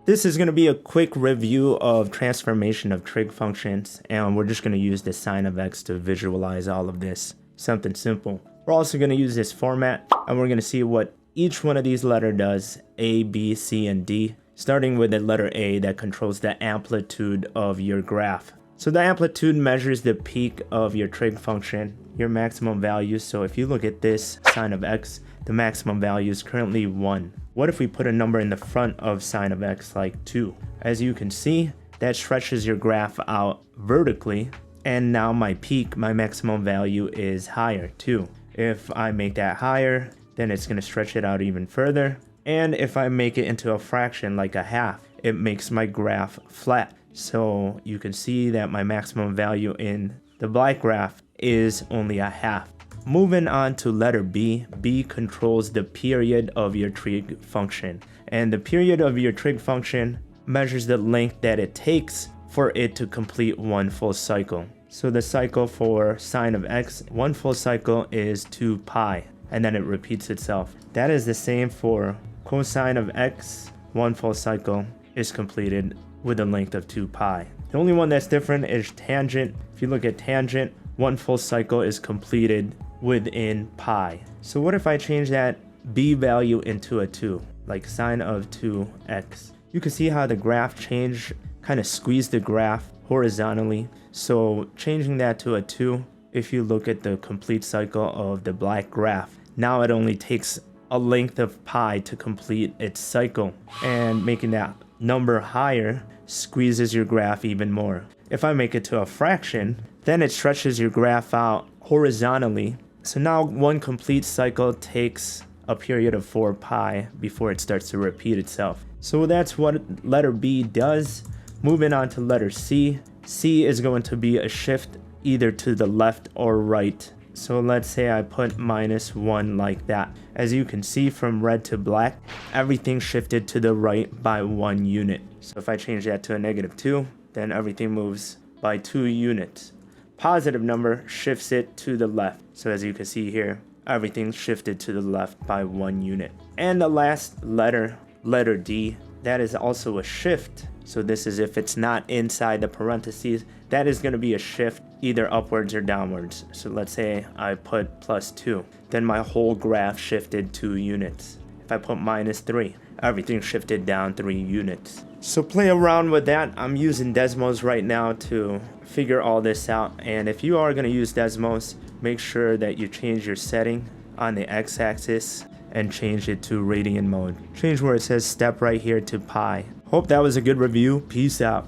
This is going to be a quick review of transformation of trig functions, and we're just going to use the sine of x to visualize all of this. Something simple. We're also going to use this format, and we're going to see what each one of these letters does, A, B, C, and D, starting with the letter A that controls the amplitude of your graph. So the amplitude measures the peak of your trig function, your maximum value. So if you look at this sine of x, the maximum value is currently 1. What if we put a number in the front of sine of x like 2? As you can see, that stretches your graph out vertically, and now my peak, my maximum value, is higher too. If I make that higher, then it's going to stretch it out even further. And if I make it into a fraction like a half, it makes my graph flat. So you can see that my maximum value in the black graph is only a half. Moving on to letter B. B controls the period of your trig function. And the period of your trig function measures the length that it takes for it to complete one full cycle. So the cycle for sine of x, one full cycle is 2 pi, and then it repeats itself. That is the same for cosine of x, one full cycle is completed with a length of 2 pi. The only one that's different is tangent. If you look at tangent, one full cycle is completed within pi. So what if I change that b value into a 2, like sine of 2x? You can see how the graph changed, kind of squeezed the graph horizontally. So changing that to a 2, if you look at the complete cycle of the black graph, now it only takes a length of pi to complete its cycle, and making that number higher squeezes your graph even more. If I make it to a fraction, then it stretches your graph out horizontally. So now one complete cycle takes a period of 4 pi before it starts to repeat itself. So that's what letter B does. Moving on to letter C. C is going to be a shift either to the left or right. So let's say I put -1 like that. As you can see, from red to black, everything shifted to the right by 1 unit. So if I change that to a -2, then everything moves by 2 units. Positive number shifts it to the left. So as you can see here, everything shifted to the left by 1 unit. And the last letter, letter D, that is also a shift. So this is if it's not inside the parentheses, that is going to be a shift either upwards or downwards. So let's say I put +2, then my whole graph shifted 2 units. If I put -3, everything shifted down 3 units. So play around with that. I'm using Desmos right now to figure all this out. And if you are going to use Desmos, make sure that you change your setting on the x-axis and change it to radian mode. Change where it says step right here to pi. Hope that was a good review. Peace out.